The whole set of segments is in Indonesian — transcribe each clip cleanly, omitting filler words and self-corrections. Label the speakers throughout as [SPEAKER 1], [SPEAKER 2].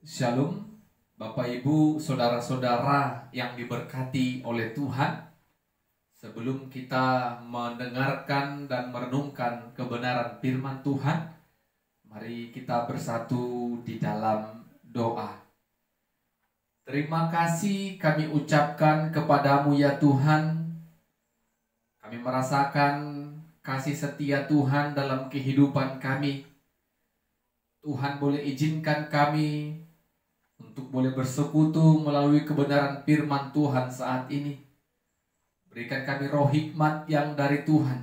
[SPEAKER 1] Shalom, Bapak Ibu, saudara-saudara yang diberkati oleh Tuhan. Sebelum kita mendengarkan dan merenungkan kebenaran firman Tuhan, mari kita bersatu di dalam doa. Terima kasih kami ucapkan kepadamu ya Tuhan. Kami merasakan kasih setia Tuhan dalam kehidupan kami. Tuhan boleh izinkan kami untuk boleh bersekutu melalui kebenaran firman Tuhan saat ini. Berikan kami roh hikmat yang dari Tuhan,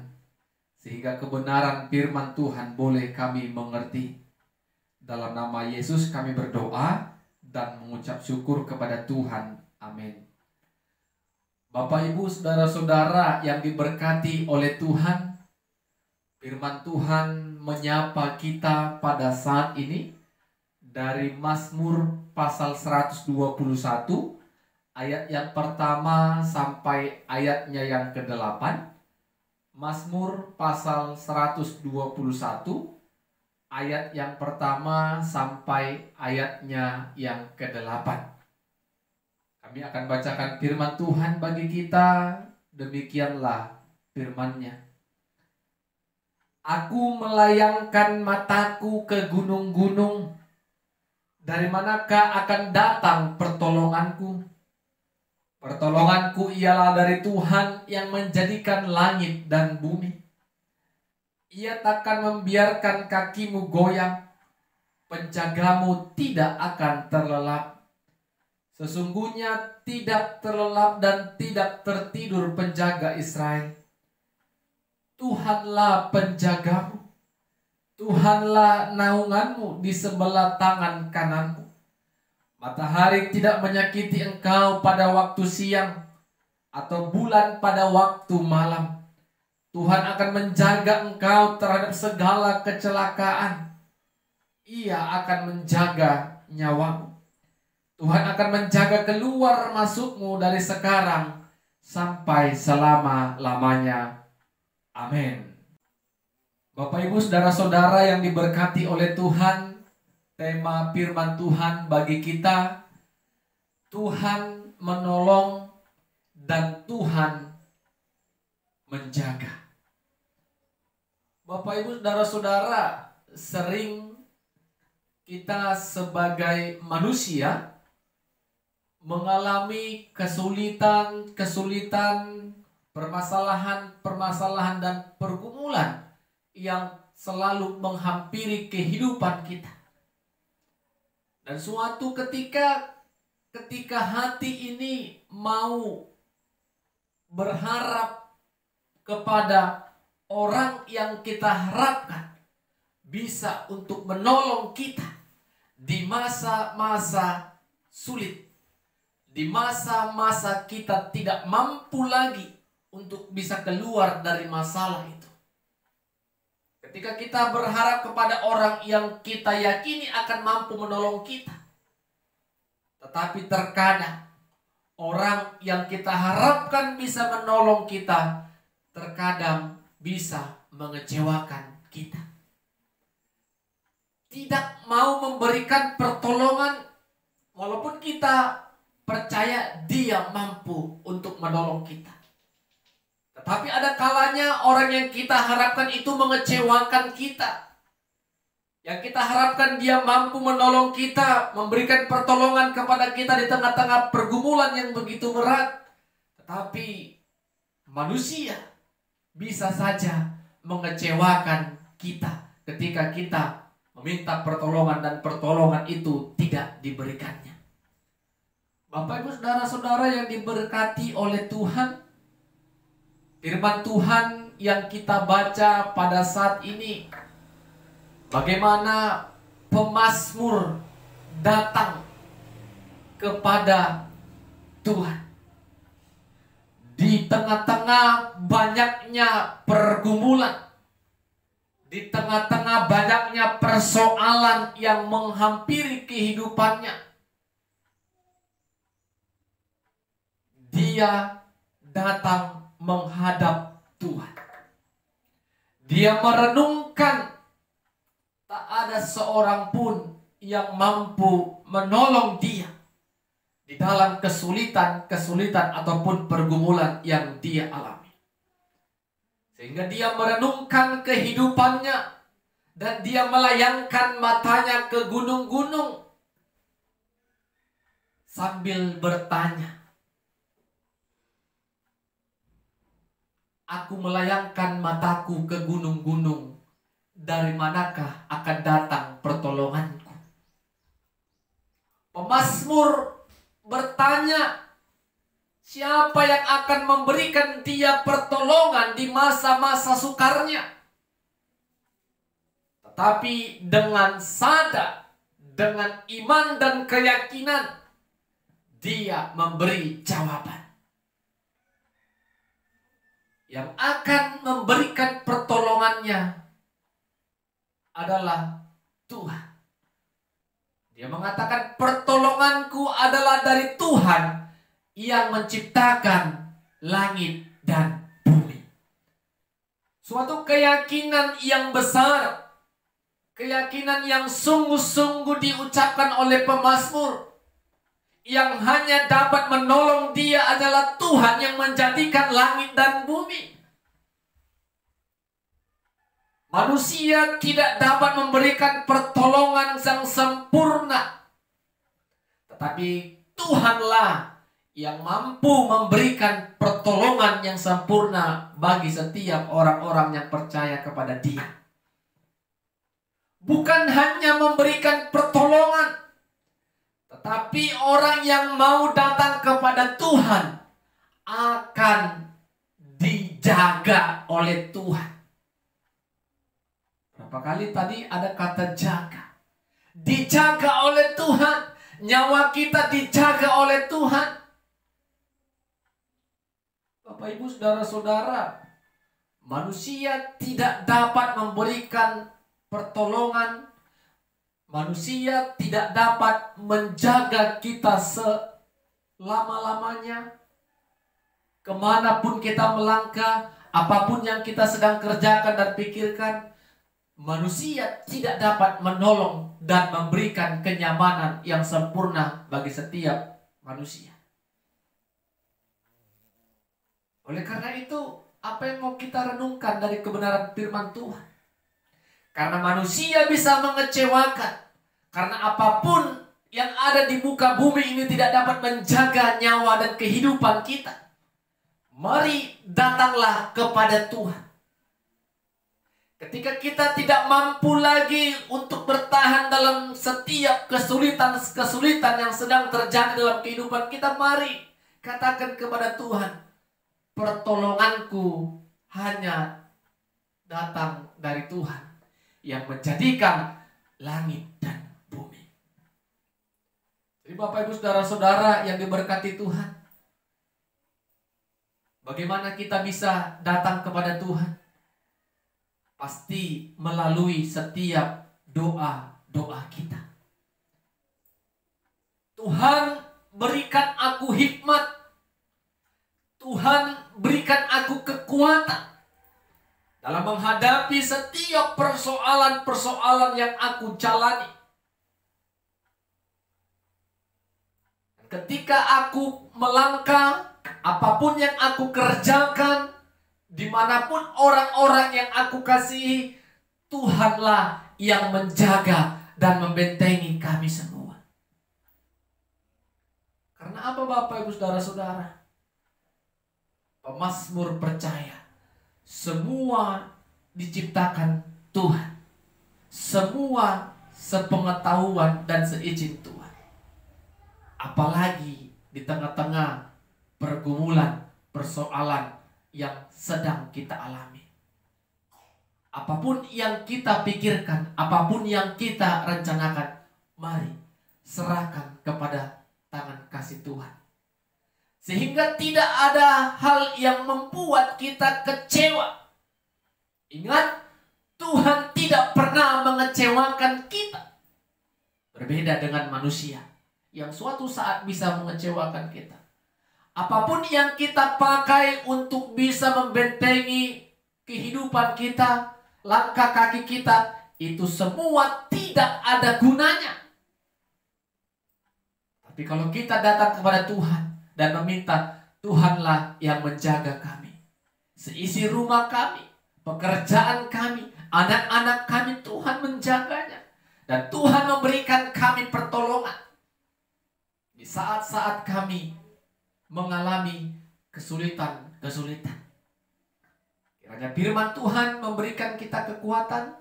[SPEAKER 1] sehingga kebenaran firman Tuhan boleh kami mengerti. Dalam nama Yesus kami berdoa dan mengucap syukur kepada Tuhan. Amin. Bapak Ibu saudara-saudara yang diberkati oleh Tuhan, firman Tuhan menyapa kita pada saat ini dari Mazmur pasal 121 ayat yang pertama sampai ayatnya yang ke-8. Mazmur pasal 121 ayat yang pertama sampai ayatnya yang ke-8. Kami akan bacakan firman Tuhan bagi kita. Demikianlah firman-Nya. Aku melayangkan mataku ke gunung-gunung. Dari manakah akan datang pertolonganku? Pertolonganku ialah dari Tuhan yang menjadikan langit dan bumi. Ia takkan membiarkan kakimu goyang, penjagamu tidak akan terlelap. Sesungguhnya tidak terlelap dan tidak tertidur penjaga Israel. Tuhanlah penjagamu. Tuhanlah naunganmu di sebelah tangan kananmu. Matahari tidak menyakiti engkau pada waktu siang, atau bulan pada waktu malam. Tuhan akan menjaga engkau terhadap segala kecelakaan. Ia akan menjaga nyawamu. Tuhan akan menjaga keluar masukmu dari sekarang sampai selama-lamanya. Amin. Bapak Ibu saudara-saudara yang diberkati oleh Tuhan, tema firman Tuhan bagi kita, Tuhan menolong dan Tuhan menjaga. Bapak Ibu saudara-saudara, sering kita sebagai manusia mengalami kesulitan, permasalahan dan pergumulan yang selalu menghampiri kehidupan kita. Dan suatu ketika hati ini mau berharap kepada orang yang kita harapkan bisa untuk menolong kita di masa-masa sulit, di masa-masa kita tidak mampu lagi untuk bisa keluar dari masalah itu. Ketika kita berharap kepada orang yang kita yakini akan mampu menolong kita, tetapi terkadang orang yang kita harapkan bisa menolong kita terkadang bisa mengecewakan kita. Tidak mau memberikan pertolongan walaupun kita percaya dia mampu untuk menolong kita. Tetapi ada kalanya orang yang kita harapkan itu mengecewakan kita. Yang kita harapkan dia mampu menolong kita, memberikan pertolongan kepada kita di tengah-tengah pergumulan yang begitu berat. Tetapi manusia bisa saja mengecewakan kita ketika kita meminta pertolongan dan pertolongan itu tidak diberikannya. Bapak Ibu saudara-saudara yang diberkati oleh Tuhan, firman Tuhan yang kita baca pada saat ini, bagaimana pemazmur datang kepada Tuhan. Di tengah-tengah banyaknya pergumulan, di tengah-tengah banyaknya persoalan yang menghampiri kehidupannya, dia datang menghadap Tuhan. Dia merenungkan tak ada seorang pun yang mampu menolong dia di dalam kesulitan ataupun pergumulan yang dia alami. Sehingga dia merenungkan kehidupannya dan dia melayangkan matanya ke gunung-gunung sambil bertanya, aku melayangkan mataku ke gunung-gunung, dari manakah akan datang pertolonganku? Pemazmur bertanya, siapa yang akan memberikan dia pertolongan di masa-masa sukarnya? Tetapi dengan sadar, dengan iman dan keyakinan, dia memberi jawaban. Yang akan memberikan pertolongannya adalah Tuhan. Dia mengatakan, pertolonganku adalah dari Tuhan yang menciptakan langit dan bumi. Suatu keyakinan yang besar, keyakinan yang sungguh-sungguh diucapkan oleh pemazmur. Yang hanya dapat menolong dia adalah Tuhan yang menjadikan langit dan bumi. Manusia tidak dapat memberikan pertolongan yang sempurna. Tetapi Tuhanlah yang mampu memberikan pertolongan yang sempurna bagi setiap orang-orang yang percaya kepada Dia. Bukan hanya memberikan pertolongan, tetapi orang yang mau datang kepada Tuhan akan dijaga oleh Tuhan. Berapa kali tadi ada kata jaga? Dijaga oleh Tuhan. Nyawa kita dijaga oleh Tuhan. Bapak, Ibu, saudara-saudara, manusia tidak dapat memberikan pertolongan. Manusia tidak dapat menjaga kita selama-lamanya. Kemanapun kita melangkah, apapun yang kita sedang kerjakan dan pikirkan, manusia tidak dapat menolong dan memberikan kenyamanan yang sempurna bagi setiap manusia. Oleh karena itu, apa yang mau kita renungkan dari kebenaran firman Tuhan? Karena manusia bisa mengecewakan. Karena apapun yang ada di muka bumi ini tidak dapat menjaga nyawa dan kehidupan kita. Mari datanglah kepada Tuhan. Ketika kita tidak mampu lagi untuk bertahan dalam setiap kesulitan yang sedang terjadi dalam kehidupan kita, mari katakan kepada Tuhan, pertolonganku hanya datang dari Tuhan yang menjadikan langit dan bumi. Jadi Bapak, Ibu, saudara-saudara yang diberkati Tuhan, bagaimana kita bisa datang kepada Tuhan? Pasti melalui setiap doa-doa kita. Tuhan, berikan aku hikmat. Tuhan, berikan aku kekuatan dalam menghadapi setiap persoalan-persoalan yang aku jalani. Ketika aku melangkah, apapun yang aku kerjakan, dimanapun orang-orang yang aku kasihi, Tuhanlah yang menjaga dan membentengi kami semua. Karena apa, Bapak, Ibu, saudara-saudara? Pemazmur percaya semua diciptakan Tuhan. Semua sepengetahuan dan seizin Tuhan. Apalagi di tengah-tengah pergumulan, persoalan yang sedang kita alami. Apapun yang kita pikirkan, apapun yang kita rencanakan, mari serahkan kepada tangan kasih Tuhan. Sehingga tidak ada hal yang membuat kita kecewa. Ingat, Tuhan tidak pernah mengecewakan kita. Berbeda dengan manusia yang suatu saat bisa mengecewakan kita. Apapun yang kita pakai untuk bisa membentengi kehidupan kita, langkah kaki kita, itu semua tidak ada gunanya. Tapi kalau kita datang kepada Tuhan dan meminta, Tuhanlah yang menjaga kami. Seisi rumah kami, pekerjaan kami, anak-anak kami, Tuhan menjaganya. Dan Tuhan memberikan kami pertolongan di saat-saat kami mengalami kesulitan-kesulitan. Kiranya firman Tuhan memberikan kita kekuatan,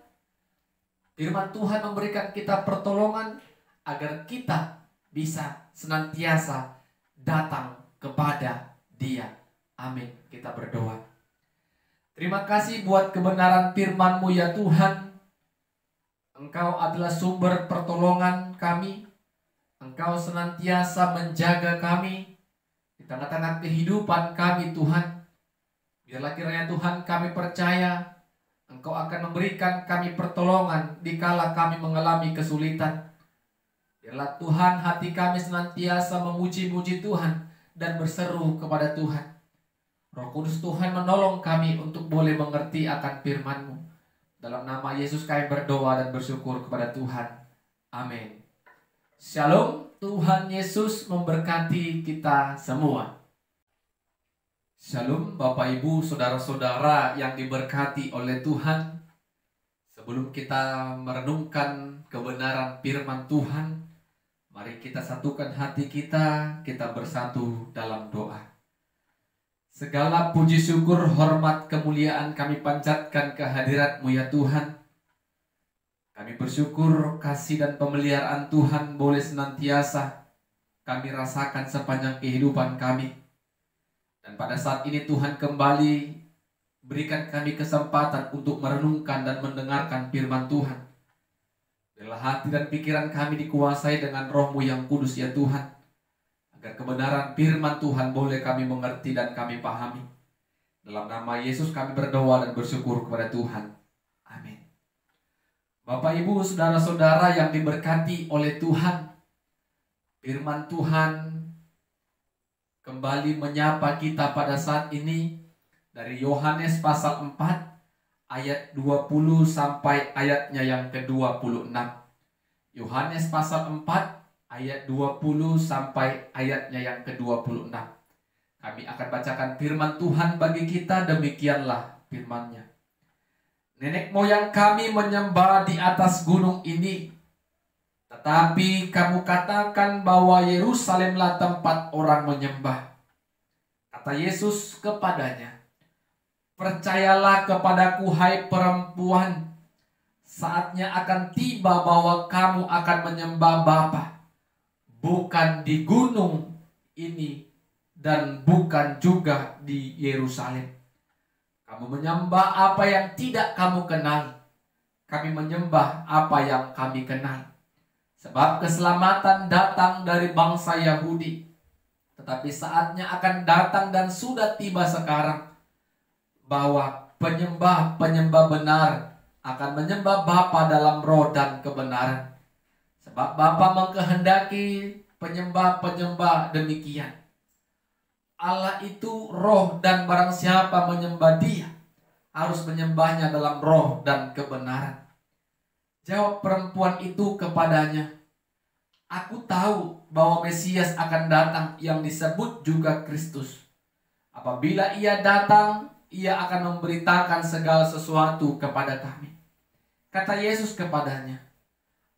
[SPEAKER 1] firman Tuhan memberikan kita pertolongan, agar kita bisa senantiasa datang kepada Dia. Amin. Kita berdoa. Terima kasih buat kebenaran firman-Mu ya Tuhan. Engkau adalah sumber pertolongan kami. Engkau senantiasa menjaga kami di tengah-tengah kehidupan kami Tuhan. Biarlah kiranya Tuhan kami percaya Engkau akan memberikan kami pertolongan dikala kami mengalami kesulitan. Biarlah Tuhan hati kami senantiasa memuji-muji Tuhan dan berseru kepada Tuhan. Roh Kudus Tuhan menolong kami untuk boleh mengerti akan firman-Mu. Dalam nama Yesus kami berdoa dan bersyukur kepada Tuhan. Amin. Shalom. Tuhan Yesus memberkati kita semua. Shalom Bapak Ibu Saudara-saudara yang diberkati oleh Tuhan. Sebelum kita merenungkan kebenaran firman Tuhan, mari kita satukan hati kita bersatu dalam doa. Segala puji syukur, hormat, kemuliaan kami panjatkan kehadirat-Mu ya Tuhan. Kami bersyukur kasih dan pemeliharaan Tuhan boleh senantiasa kami rasakan sepanjang kehidupan kami. Dan pada saat ini Tuhan kembali berikan kami kesempatan untuk merenungkan dan mendengarkan firman Tuhan. Biarlah hati dan pikiran kami dikuasai dengan Roh-Mu yang kudus ya Tuhan. Agar kebenaran firman Tuhan boleh kami mengerti dan kami pahami. Dalam nama Yesus kami berdoa dan bersyukur kepada Tuhan. Amin. Bapak Ibu Saudara-saudara yang diberkati oleh Tuhan, firman Tuhan kembali menyapa kita pada saat ini dari Yohanes pasal 4 ayat 20 sampai ayatnya yang ke-26. Yohanes pasal 4 ayat 20 sampai ayatnya yang ke-26. Kami akan bacakan firman Tuhan bagi kita, demikianlah firman-Nya. Nenek moyang kami menyembah di atas gunung ini, tetapi kamu katakan bahwa Yerusalemlah tempat orang menyembah. Kata Yesus kepadanya, percayalah kepadaku hai perempuan, saatnya akan tiba bahwa kamu akan menyembah Bapa, bukan di gunung ini dan bukan juga di Yerusalem. Kamu menyembah apa yang tidak kamu kenal. Kami menyembah apa yang kami kenal. Sebab keselamatan datang dari bangsa Yahudi. Tetapi saatnya akan datang dan sudah tiba sekarang bahwa penyembah-penyembah benar akan menyembah Bapa dalam roh dan kebenaran. Sebab Bapa mengkehendaki penyembah-penyembah demikian. Allah itu roh dan barang siapa menyembah Dia harus menyembahnya dalam roh dan kebenaran. Jawab perempuan itu kepadanya, aku tahu bahwa Mesias akan datang yang disebut juga Kristus. Apabila Ia datang, Ia akan memberitakan segala sesuatu kepada kami. Kata Yesus kepadanya,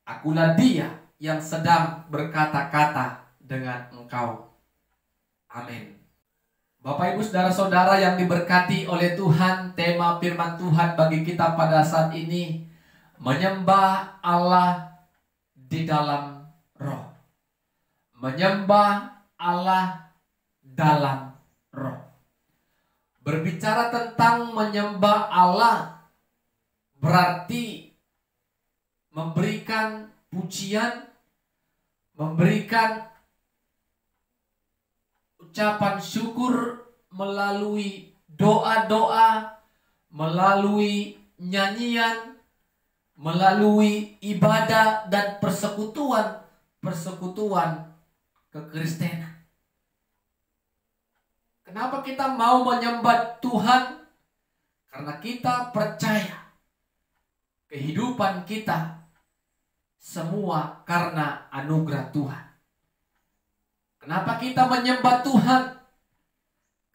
[SPEAKER 1] akulah Dia yang sedang berkata-kata dengan engkau. Amin. Bapak Ibu Saudara-saudara yang diberkati oleh Tuhan, tema firman Tuhan bagi kita pada saat ini, menyembah Allah di dalam roh. Menyembah Allah dalam roh. Berbicara tentang menyembah Allah berarti memberikan pujian, memberikan ucapan syukur melalui doa-doa, melalui nyanyian, melalui ibadah dan persekutuan kekristenan. Kenapa kita mau menyembah Tuhan? Karena kita percaya kehidupan kita semua karena anugerah Tuhan. Kenapa kita menyembah Tuhan?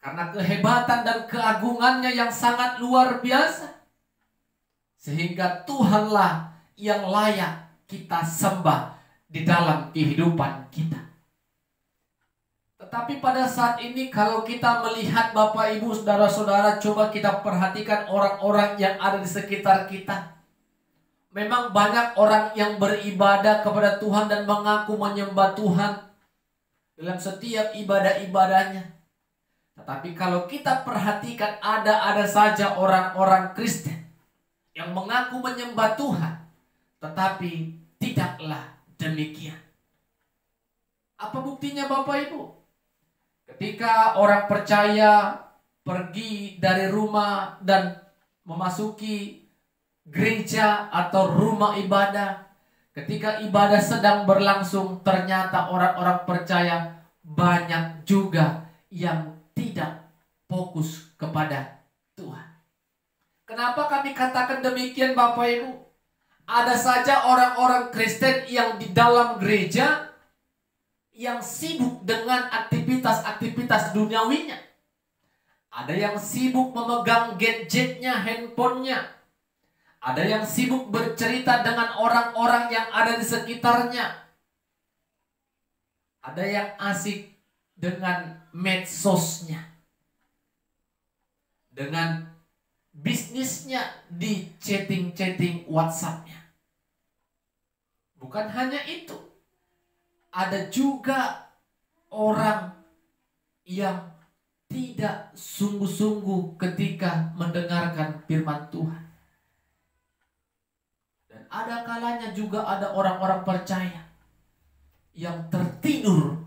[SPEAKER 1] Karena kehebatan dan keagungannya yang sangat luar biasa. Sehingga Tuhanlah yang layak kita sembah di dalam kehidupan kita. Tetapi pada saat ini kalau kita melihat Bapak Ibu Saudara-saudara, coba kita perhatikan orang-orang yang ada di sekitar kita. Memang banyak orang yang beribadah kepada Tuhan dan mengaku menyembah Tuhan dalam setiap ibadah-ibadahnya. Tetapi kalau kita perhatikan ada saja orang-orang Kristen yang mengaku menyembah Tuhan, tetapi tidaklah demikian. Apa buktinya Bapak Ibu? Ketika orang percaya pergi dari rumah dan memasuki gereja atau rumah ibadah, ketika ibadah sedang berlangsung, ternyata orang-orang percaya banyak juga yang tidak fokus kepada Tuhan. Kenapa kami katakan demikian Bapak Ibu? Ada saja orang-orang Kristen yang di dalam gereja yang sibuk dengan aktivitas-aktivitas duniawinya. Ada yang sibuk memegang gadgetnya, handphonenya. Ada yang sibuk bercerita dengan orang-orang yang ada di sekitarnya. Ada yang asik dengan medsosnya, dengan bisnisnya di chatting-chatting WhatsApp-nya. Bukan hanya itu, ada juga orang yang tidak sungguh-sungguh ketika mendengarkan firman Tuhan. Dan ada kalanya juga ada orang-orang percaya yang tertidur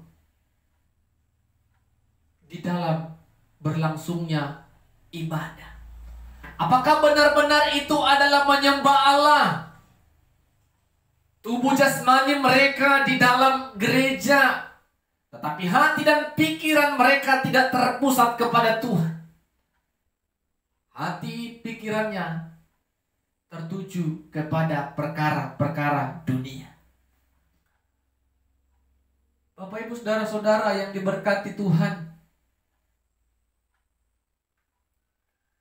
[SPEAKER 1] di dalam berlangsungnya ibadah. Apakah benar-benar itu adalah menyembah Allah? Tubuh jasmani mereka di dalam gereja, tetapi hati dan pikiran mereka tidak terpusat kepada Tuhan. Hati pikirannya tertuju kepada perkara-perkara dunia. Bapak Ibu Saudara-saudara yang diberkati Tuhan,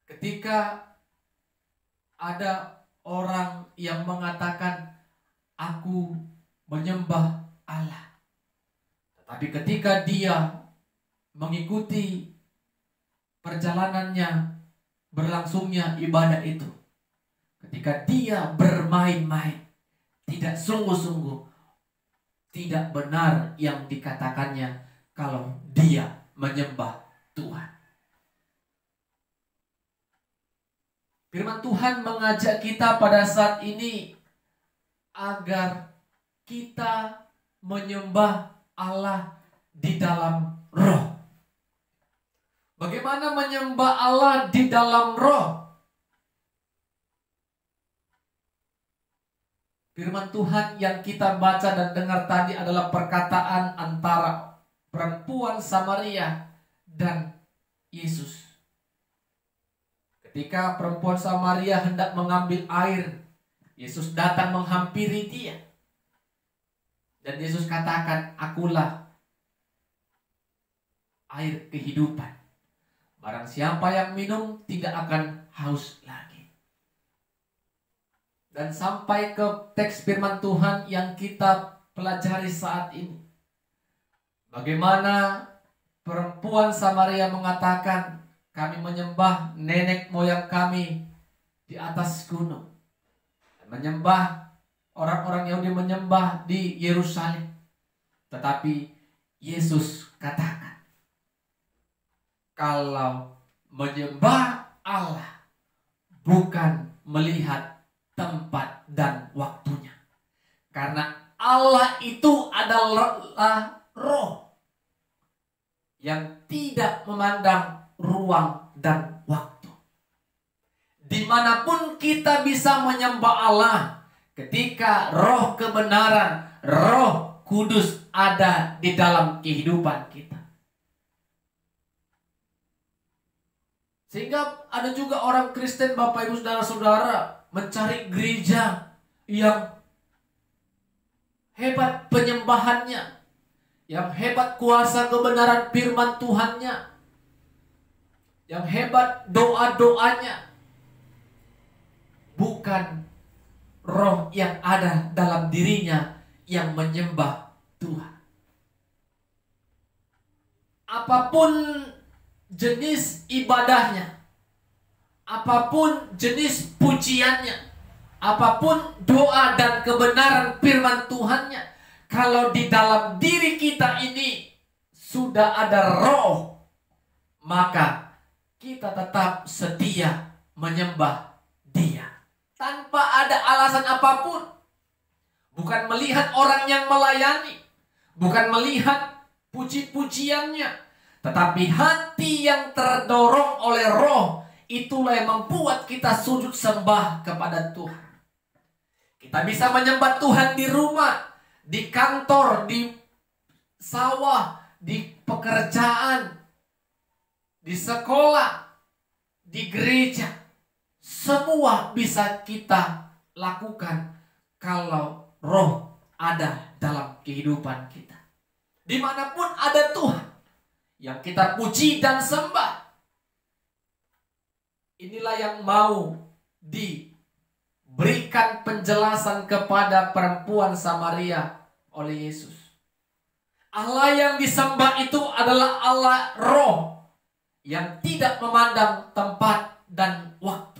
[SPEAKER 1] ketika ada orang yang mengatakan aku menyembah Allah, tetapi ketika dia mengikuti perjalanannya berlangsungnya ibadah itu, ketika dia bermain-main, tidak sungguh-sungguh, tidak benar yang dikatakannya kalau dia menyembah Tuhan. Firman Tuhan mengajak kita pada saat ini agar kita menyembah Allah di dalam roh. Bagaimana menyembah Allah di dalam roh? Firman Tuhan yang kita baca dan dengar tadi adalah perkataan antara perempuan Samaria dan Yesus. Ketika perempuan Samaria hendak mengambil air, Yesus datang menghampiri dia. Dan Yesus katakan, akulah air kehidupan. Barang siapa yang minum tidak akan haus lagi. Dan sampai ke teks firman Tuhan yang kita pelajari saat ini. Bagaimana perempuan Samaria mengatakan, kami menyembah nenek moyang kami di atas gunung. Menyembah, orang-orang Yahudi menyembah di Yerusalem. Tetapi Yesus katakan, kalau menyembah Allah bukan melihat tempat dan waktunya. Karena Allah itu adalah roh yang tidak memandang ruang dan waktu. Dimanapun kita bisa menyembah Allah, ketika roh kebenaran, roh kudus ada di dalam kehidupan kita. Sehingga ada juga orang Kristen, Bapak Ibu Saudara-saudara, mencari gereja yang hebat penyembahannya, Yang hebat kuasa kebenaran firman Tuhannya. Yang hebat doa-doanya. Bukan roh yang ada dalam dirinya yang menyembah Tuhan. Apapun jenis ibadahnya, apapun jenis pujiannya, apapun doa dan kebenaran firman Tuhannya, kalau di dalam diri kita ini sudah ada roh, maka kita tetap setia menyembah Dia tanpa ada alasan apapun. Bukan melihat orang yang melayani, bukan melihat puji-pujiannya, tetapi hati yang terdorong oleh roh, itulah yang membuat kita sujud sembah kepada Tuhan. Kita bisa menyembah Tuhan di rumah, di kantor, di sawah, di pekerjaan, di sekolah, di gereja. Semua bisa kita lakukan kalau roh ada dalam kehidupan kita. Dimanapun ada Tuhan yang kita puji dan sembah, inilah yang mau diberikan penjelasan kepada perempuan Samaria oleh Yesus. Allah yang disembah itu adalah Allah roh yang tidak memandang tempat dan waktu.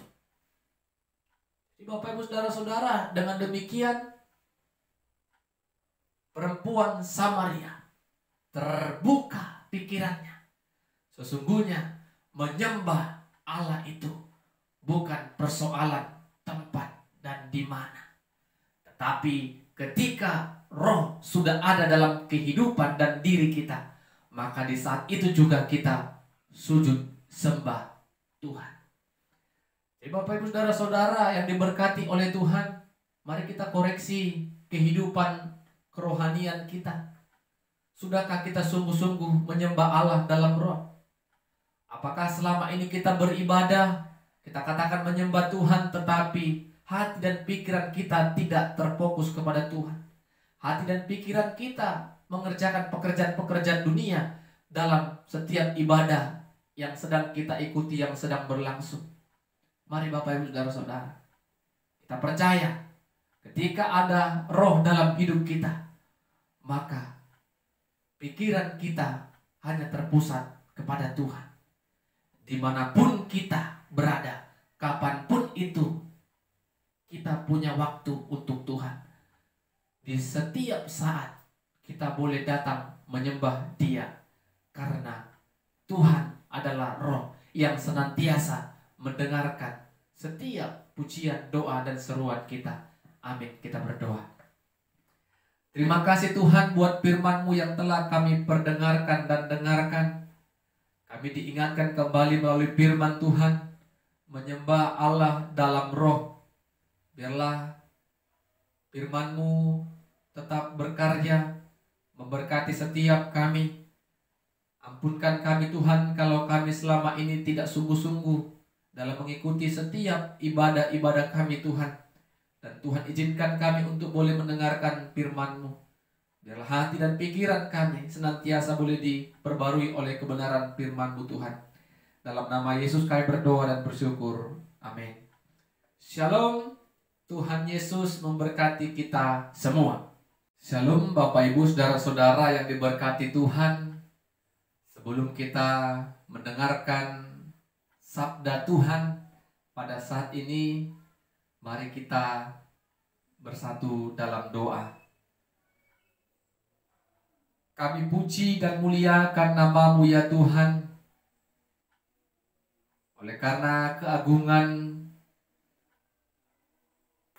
[SPEAKER 1] Bapak Ibu Saudara-saudara, dengan demikian perempuan Samaria terbuka pikirannya. Sesungguhnya menyembah Allah itu bukan persoalan tempat dan di mana. Tetapi ketika roh sudah ada dalam kehidupan dan diri kita, maka di saat itu juga kita sujud sembah Tuhan. Jadi Bapak Ibu Saudara-saudara yang diberkati oleh Tuhan, mari kita koreksi kehidupan kerohanian kita. Sudahkah kita sungguh-sungguh menyembah Allah dalam roh? Apakah selama ini kita beribadah, kita katakan menyembah Tuhan, tetapi hati dan pikiran kita tidak terfokus kepada Tuhan? Hati dan pikiran kita mengerjakan pekerjaan-pekerjaan dunia dalam setiap ibadah yang sedang kita ikuti, yang sedang berlangsung. Mari Bapak Ibu Saudara-saudara, kita percaya ketika ada roh dalam hidup kita, maka pikiran kita hanya terpusat kepada Tuhan. Dimanapun kita berada, kapanpun itu, kita punya waktu untuk Tuhan. Di setiap saat kita boleh datang menyembah Dia, karena Tuhan adalah roh yang senantiasa mendengarkan setiap pujian, doa, dan seruan kita. Amin. Kita berdoa. Terima kasih Tuhan buat firman-Mu yang telah kami perdengarkan dan dengarkan. Kami diingatkan kembali melalui firman Tuhan, menyembah Allah dalam roh. Biarlah firman-Mu tetap berkarya, memberkati setiap kami. Ampunkan kami Tuhan kalau kami selama ini tidak sungguh-sungguh dalam mengikuti setiap ibadah-ibadah kami Tuhan. Dan Tuhan izinkan kami untuk boleh mendengarkan firman-Mu. Biarlah hati dan pikiran kami senantiasa boleh diperbarui oleh kebenaran firman-Mu Tuhan. Dalam nama Yesus kami berdoa dan bersyukur. Amin. Shalom. Tuhan Yesus memberkati kita semua. Shalom Bapak Ibu Saudara-saudara yang diberkati Tuhan. Sebelum kita mendengarkan sabda Tuhan pada saat ini, mari kita bersatu dalam doa. Kami puji dan muliakan nama-Mu ya Tuhan, oleh karena keagungan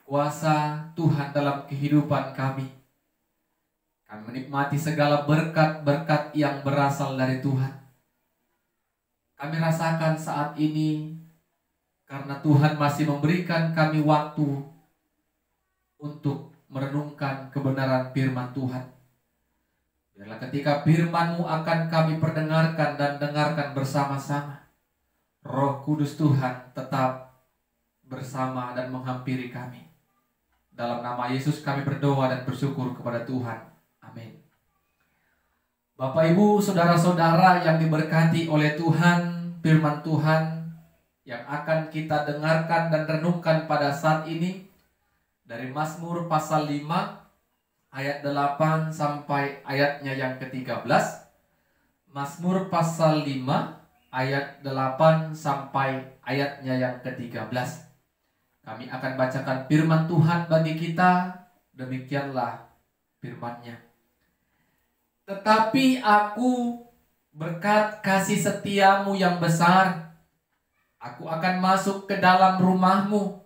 [SPEAKER 1] kuasa Tuhan dalam kehidupan kami. Kami menikmati segala berkat-berkat yang berasal dari Tuhan. Kami rasakan saat ini karena Tuhan masih memberikan kami waktu untuk merenungkan kebenaran firman Tuhan. Biarlah ketika firman-Mu akan kami perdengarkan dan dengarkan bersama-sama, Roh Kudus Tuhan tetap bersama dan menghampiri kami. Dalam nama Yesus kami berdoa dan bersyukur kepada Tuhan. Amin. Bapak Ibu, saudara-saudara yang diberkati oleh Tuhan, firman Tuhan yang akan kita dengarkan dan renungkan pada saat ini dari Mazmur pasal 5 ayat 8 sampai ayatnya yang ke-13. Mazmur pasal 5 ayat 8 sampai ayatnya yang ke-13. Kami akan bacakan firman Tuhan bagi kita. Demikianlah firman-Nya. Tetapi aku berkat kasih setiamu yang besar, aku akan masuk ke dalam rumahmu,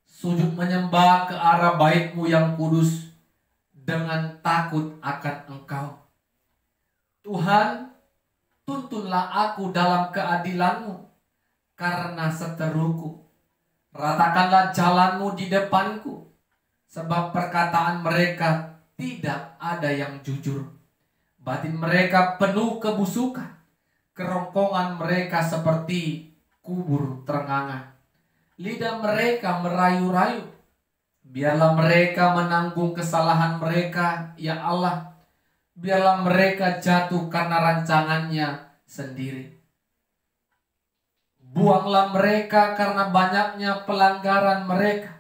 [SPEAKER 1] sujud menyembah ke arah bait-Mu yang kudus, dengan takut akan Engkau. Tuhan, tuntunlah aku dalam keadilan-Mu, karena seteruku. Ratakanlah jalan-Mu di depanku, sebab perkataan mereka tidak ada yang jujur. Batin mereka penuh kebusukan, kerongkongan mereka seperti kubur terenganga. Lidah mereka merayu-rayu. Biarlah mereka menanggung kesalahan mereka, ya Allah. Biarlah mereka jatuh karena rancangannya sendiri. Buanglah mereka karena banyaknya pelanggaran mereka,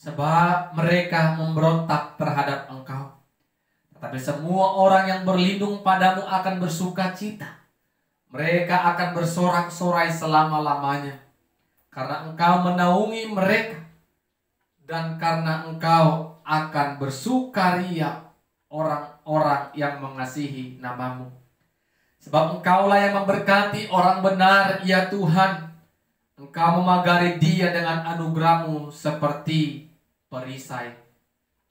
[SPEAKER 1] sebab mereka memberontak terhadap Engkau. Tetapi semua orang yang berlindung padamu akan bersuka cita. Mereka akan bersorak-sorai selama-lamanya. Karena Engkau menaungi mereka. Dan karena Engkau akan bersukaria orang-orang yang mengasihi nama-Mu. Sebab Engkaulah yang memberkati orang benar, ya Tuhan. Engkau memagari dia dengan anugerah-Mu seperti perisai.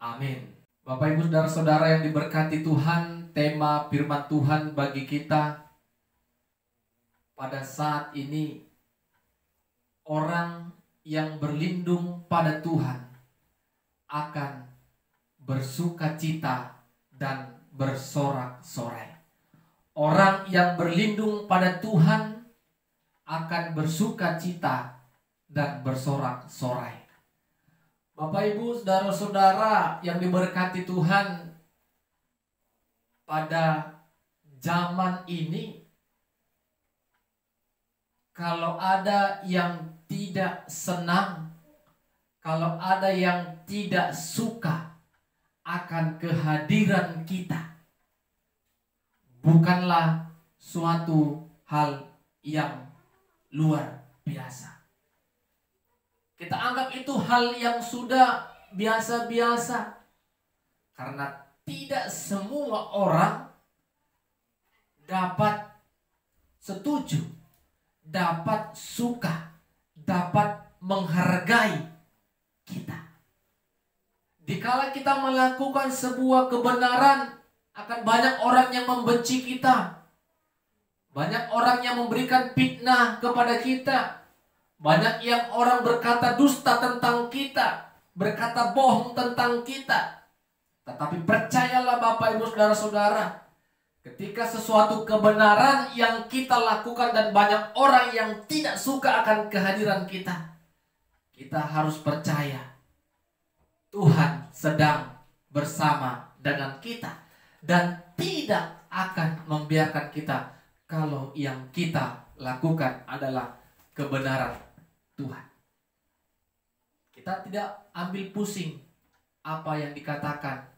[SPEAKER 1] Amin. Bapak Ibu saudara-saudara yang diberkati Tuhan, tema firman Tuhan bagi kita pada saat ini, orang yang berlindung pada Tuhan akan bersuka cita dan bersorak-sorai. Orang yang berlindung pada Tuhan akan bersuka cita dan bersorak-sorai. Bapak Ibu saudara-saudara yang diberkati Tuhan, pada zaman ini kalau ada yang tidak senang, kalau ada yang tidak suka akan kehadiran kita, bukanlah suatu hal yang luar biasa. Kita anggap itu hal yang sudah biasa-biasa. Karena tidak semua orang dapat setuju, dapat suka, dapat menghargai kita. Dikala kita melakukan sebuah kebenaran, akan banyak orang yang membenci kita. Banyak orang yang memberikan fitnah kepada kita. Banyak yang orang berkata dusta tentang kita, berkata bohong tentang kita. Tetapi percayalah Bapak Ibu saudara-saudara, ketika sesuatu kebenaran yang kita lakukan dan banyak orang yang tidak suka akan kehadiran kita, kita harus percaya Tuhan sedang bersama dengan kita dan tidak akan membiarkan kita kalau yang kita lakukan adalah kebenaran Tuhan. Kita tidak ambil pusing apa yang dikatakan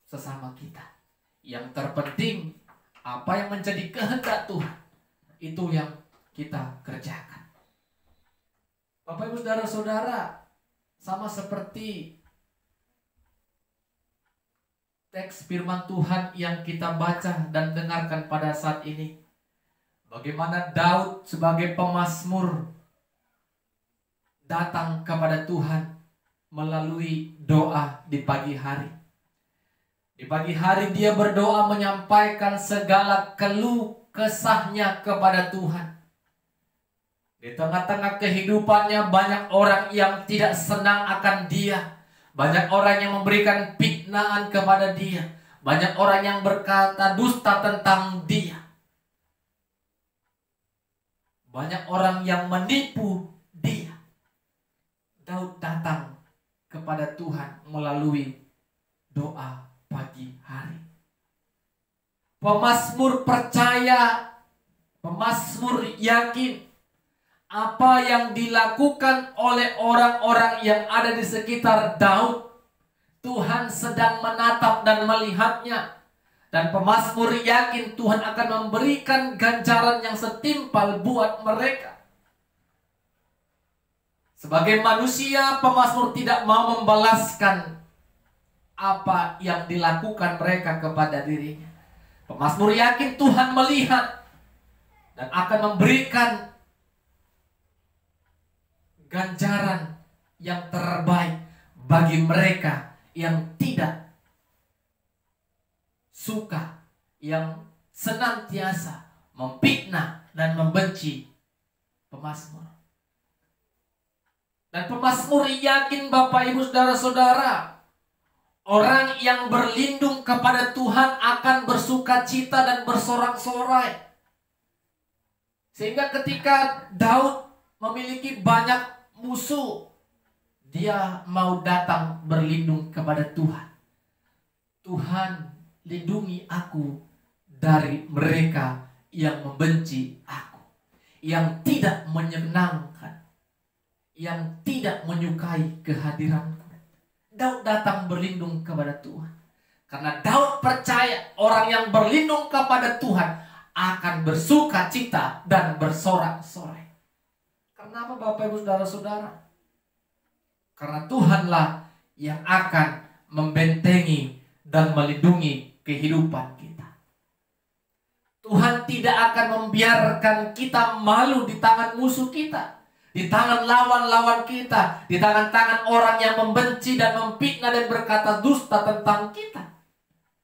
[SPEAKER 1] sesama kita. Yang terpenting apa yang menjadi kehendak Tuhan, itu yang kita kerjakan. Bapak Ibu saudara-saudara, sama seperti teks firman Tuhan yang kita baca dan dengarkan pada saat ini. Bagaimana Daud sebagai pemazmur datang kepada Tuhan melalui doa di pagi hari. Di pagi hari dia berdoa menyampaikan segala keluh kesahnya kepada Tuhan. Di tengah-tengah kehidupannya banyak orang yang tidak senang akan dia. Banyak orang yang memberikan fitnaan kepada dia. Banyak orang yang berkata dusta tentang dia. Banyak orang yang menipu dia. Daud datang kepada Tuhan melalui doa pagi hari. Pemazmur percaya, pemazmur yakin apa yang dilakukan oleh orang-orang yang ada di sekitar Daud. Tuhan sedang menatap dan melihatnya. Dan pemazmur yakin Tuhan akan memberikan ganjaran yang setimpal buat mereka. Sebagai manusia, pemazmur tidak mau membalaskan apa yang dilakukan mereka kepada dirinya. Pemazmur yakin Tuhan melihat dan akan memberikan ganjaran yang terbaik bagi mereka yang tidak suka, yang senantiasa memfitnah dan membenci pemazmur. Dan pemazmur yakin, Bapak Ibu Saudara-saudara, orang yang berlindung kepada Tuhan akan bersukacita dan bersorak-sorai. Sehingga ketika Daud memiliki banyak musuh, dia mau datang berlindung kepada Tuhan. Tuhan, lindungi aku dari mereka yang membenci aku, yang tidak menyenangkan, yang tidak menyukai kehadiranku. Daud datang berlindung kepada Tuhan. Karena Daud percaya orang yang berlindung kepada Tuhan akan bersuka cita dan bersorak-sorai. Kenapa Bapak Ibu Saudara-saudara? Karena Tuhanlah yang akan membentengi dan melindungi kehidupan kita. Tuhan tidak akan membiarkan kita malu di tangan musuh kita, di tangan lawan-lawan kita, di tangan-tangan orang yang membenci dan memfitnah dan berkata dusta tentang kita.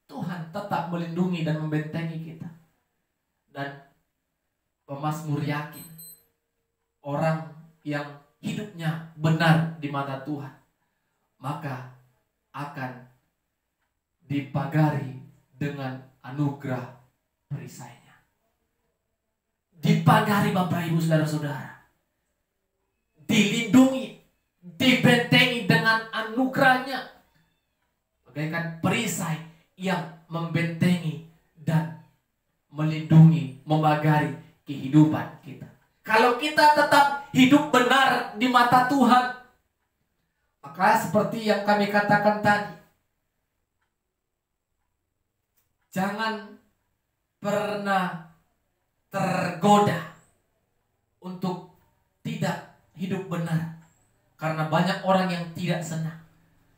[SPEAKER 1] Tuhan tetap melindungi dan membentengi kita. Dan pemazmur yakin, orang yang hidupnya benar di mata Tuhan, maka akan dipagari dengan anugerah perisainya. Dipagari Bapak Ibu Saudara-saudara, dilindungi, dibentengi dengan anugerahnya, bagaikan perisai yang membentengi dan melindungi, memagari kehidupan kita. Kalau kita tetap hidup benar di mata Tuhan, maka seperti yang kami katakan tadi, jangan pernah tergoda untuk tidak hidup benar. Karena banyak orang yang tidak senang.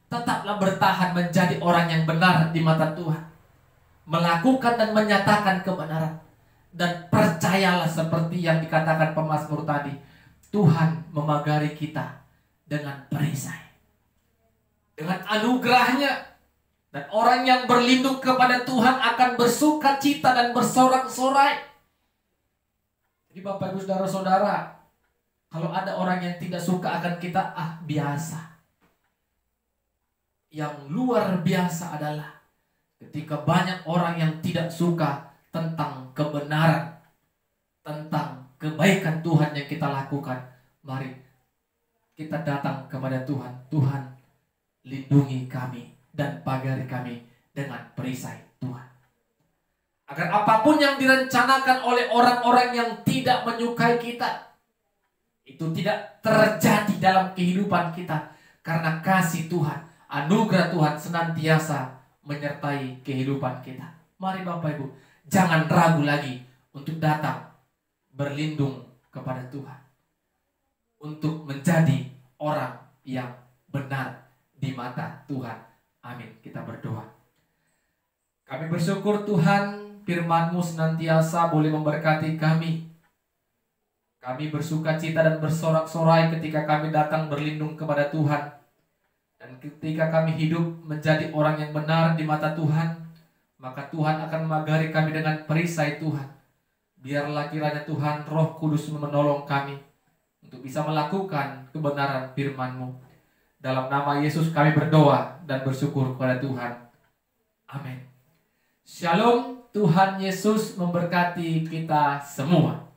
[SPEAKER 1] Tetaplah bertahan menjadi orang yang benar di mata Tuhan, melakukan dan menyatakan kebenaran. Dan percayalah seperti yang dikatakan pemazmur tadi, Tuhan memagari kita dengan perisai, dengan anugerahnya. Dan orang yang berlindung kepada Tuhan akan bersuka cita dan bersorak-sorai. Jadi Bapak Ibu Saudara-saudara, kalau ada orang yang tidak suka akan kita, biasa. Yang luar biasa adalah ketika banyak orang yang tidak suka tentang kebenaran, tentang kebaikan Tuhan yang kita lakukan. Mari kita datang kepada Tuhan. Tuhan, lindungi kami dan pagari kami dengan perisai Tuhan. Agar apapun yang direncanakan oleh orang-orang yang tidak menyukai kita, itu tidak terjadi dalam kehidupan kita. Karena kasih Tuhan, anugerah Tuhan senantiasa menyertai kehidupan kita. Mari Bapak Ibu, jangan ragu lagi untuk datang berlindung kepada Tuhan, untuk menjadi orang yang benar di mata Tuhan. Amin. Kita berdoa. Kami bersyukur Tuhan, firman-Mu senantiasa boleh memberkati kami. Kami bersuka cita dan bersorak-sorai ketika kami datang berlindung kepada Tuhan. Dan ketika kami hidup menjadi orang yang benar di mata Tuhan, maka Tuhan akan memagari kami dengan perisai Tuhan. Biarlah kiranya Tuhan Roh Kudus menolong kami untuk bisa melakukan kebenaran firman-Mu. Dalam nama Yesus kami berdoa dan bersyukur kepada Tuhan. Amin. Shalom, Tuhan Yesus memberkati kita semua.